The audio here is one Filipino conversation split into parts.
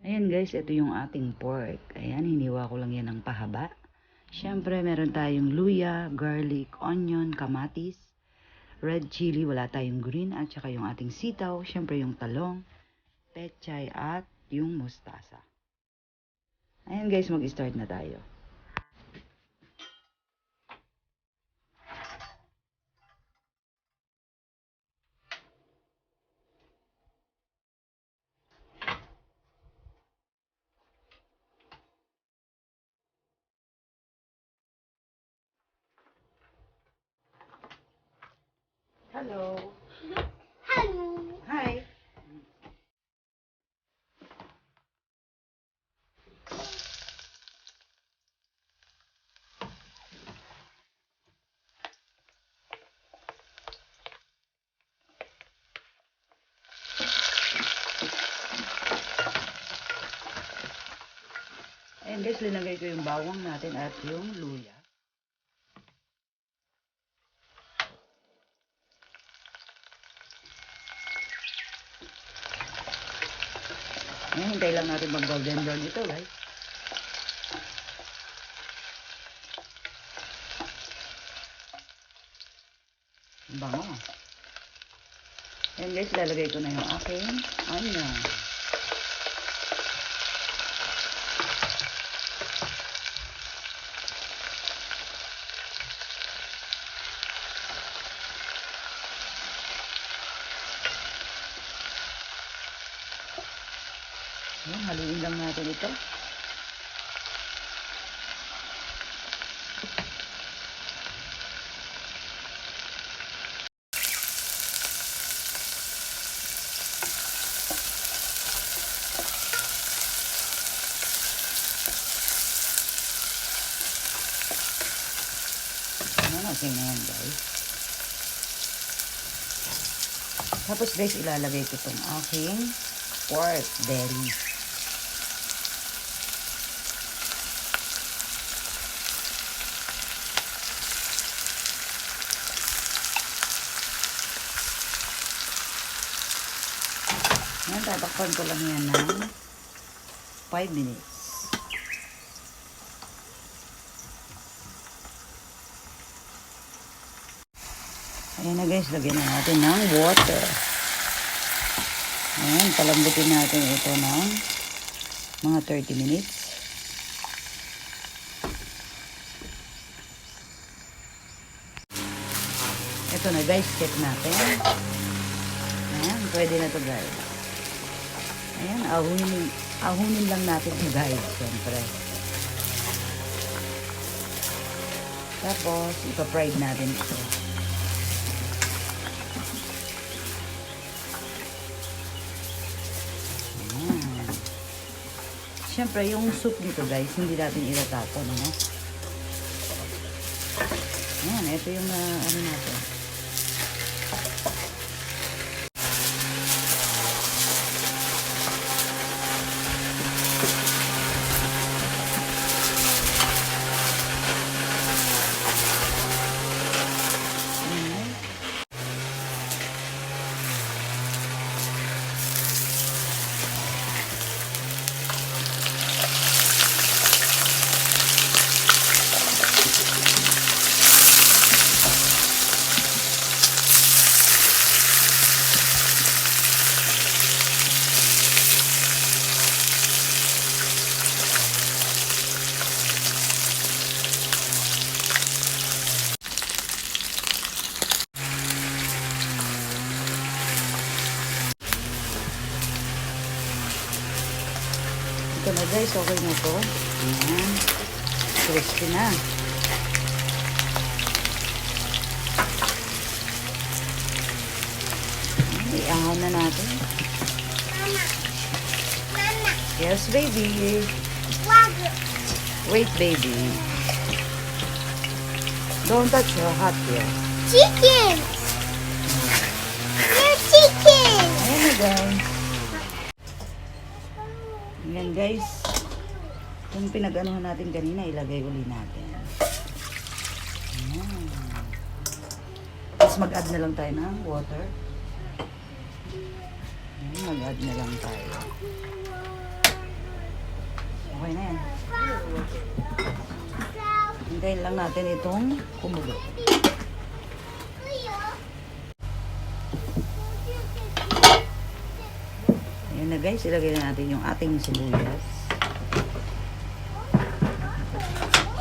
Ayan guys, ito yung ating pork. Ayan, hiniwa ko lang yan ng pahaba. Siyempre, meron tayong luya, garlic, onion, kamatis, red chili, wala tayong green, at saka yung ating sitaw, siyempre yung talong, pechay, at yung mustasa. Ayan guys, mag-start na tayo. Hello. Hello. Hi. Ayan guys, linagay ko yung bawang natin at yung luya. Ayan, hintay lang natin mag-golden brown ito guys. Bango. Ayan guys, lalagay ko na yung aking onion. Ayan, haluin lang natin ito. Ayan, okay na yan guys. Tapos guys, ilalagay ko itong aking pork belly. Ayan, tatakpan ko lang yan ng 5 minutes. Ayan na guys, lagyan na natin ng water. Ayan, palambutin natin ito ng mga 30 minutes. Ito na guys, check natin. Ayan, pwede na to guys. Ayan, ahunin lang natin ito guys, siyempre. Tapos, ipa-fried natin ito. Ayan. Siyempre, yung soup dito guys, hindi natin itatapon, ano? Ayan, ito yung ano natin. Ito na guys, okay na to. Ayan. Crispy na. Iangaw na natin. Mama. Mama. Yes, baby. Wag. Wait, baby. Don't touch your hot here. Chicken. Your chicken. Ayan na guys. Ayan guys. Kung pinag-anuhan natin kanina, ilagay uli natin. Ayan. Tapos mag-add na lang tayo ng water. Ayan, mag-add na lang tayo. Okay na yan. Hintayin lang natin itong kumulo. Ayan na guys, ilagay na natin yung ating sibuyas.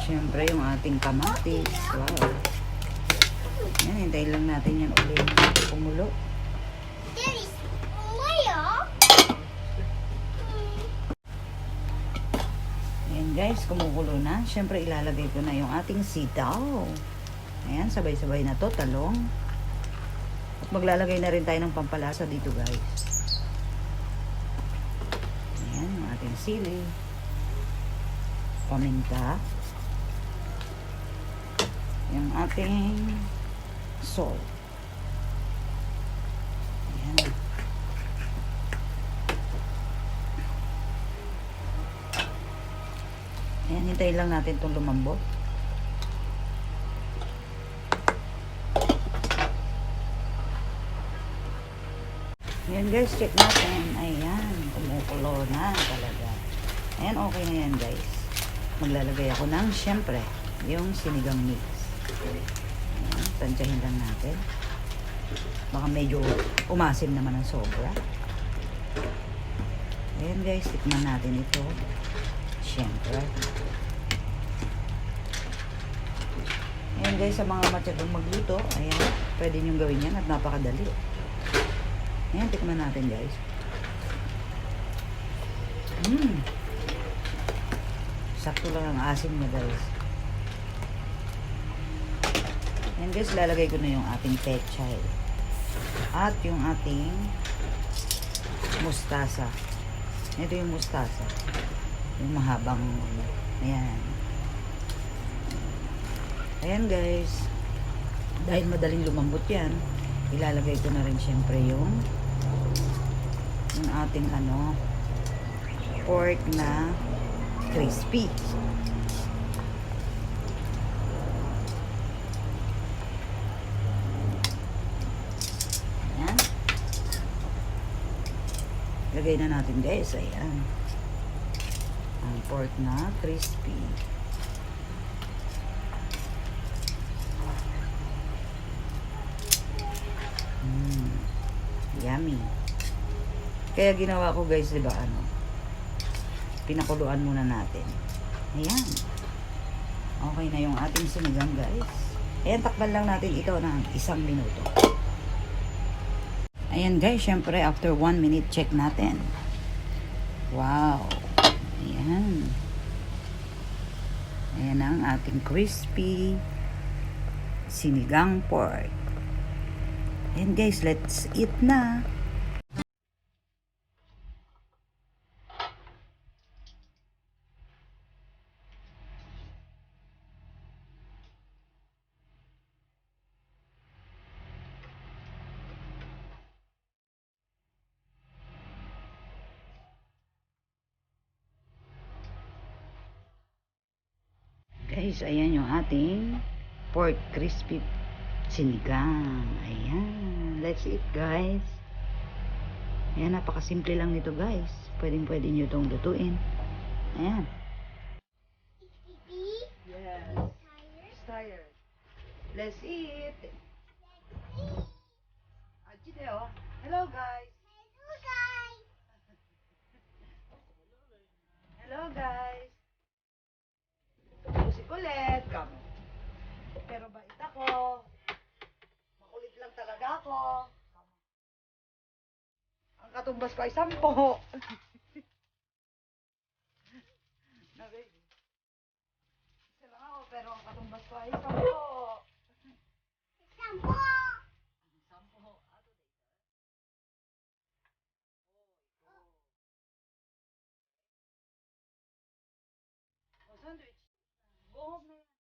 Siyempre yung ating kamatis. Wow. Ayan, hintayin lang natin yan ulit kumulo. Ayan guys, kumukulo na. Siyempre ilalagay ko na yung ating sitaw. Ayan, sabay-sabay na to, talong. At maglalagay na rin tayo ng pampalasa dito guys. Ayan, yung ating sili. Paminta. Yung ating salt. Ayan. Ayan, hintayin lang natin itong lumambot. Ayan guys, check natin. Ayan, kumukulo na talaga. Ayan, okay na yan guys. Maglalagay ako ng, syempre, yung sinigang mix. Ayan, tansyahin lang natin. Baka medyo umasim naman ng sobra. Ayan guys, tikman natin ito. Syempre. Ayan guys, sa mga matyagang magluto, ayan, pwede nyo gawin yan at napakadali. Ayan, tikman natin guys. Sakto lang ang asim niya guys. Ayan guys, lalagay ko na yung ating pechay. At yung ating mustasa. Ito yung mustasa. Yung mahabang, ayan. Ayan guys. Dahil madaling lumambot yan, ilalagay ko na rin syempre yung ating pork na crispy. Ayan. Lagay na natin guys. Ayan. Ang pork na crispy. Yummy. Kaya ginawa ko guys, diba pinakuluan muna natin. Ayan. Okay na yung ating sinigang guys. Ayan, takpan lang natin ito ng 1 minuto. Ayan guys, syempre after 1 minute check natin. Wow. Ayan. Ayan ang ating crispy sinigang pork. Ayan guys, let's eat na. Guys, ayan yung ating pork crispy sinigang. Ayan. Let's eat guys. Ayan, napakasimple lang nito guys. Pwede nyo itong lutuin. Ayan. Yes. It's tired. Let's eat. Hello guys. Hello guys. Si Colette. Come. Pero bait ako. Makulit lang talaga ako. Ang katumbas ko ay 10. Isa lang ako, pero ang katumbas ko ay 10. 10. 10. Sandwich. Buhok na yan.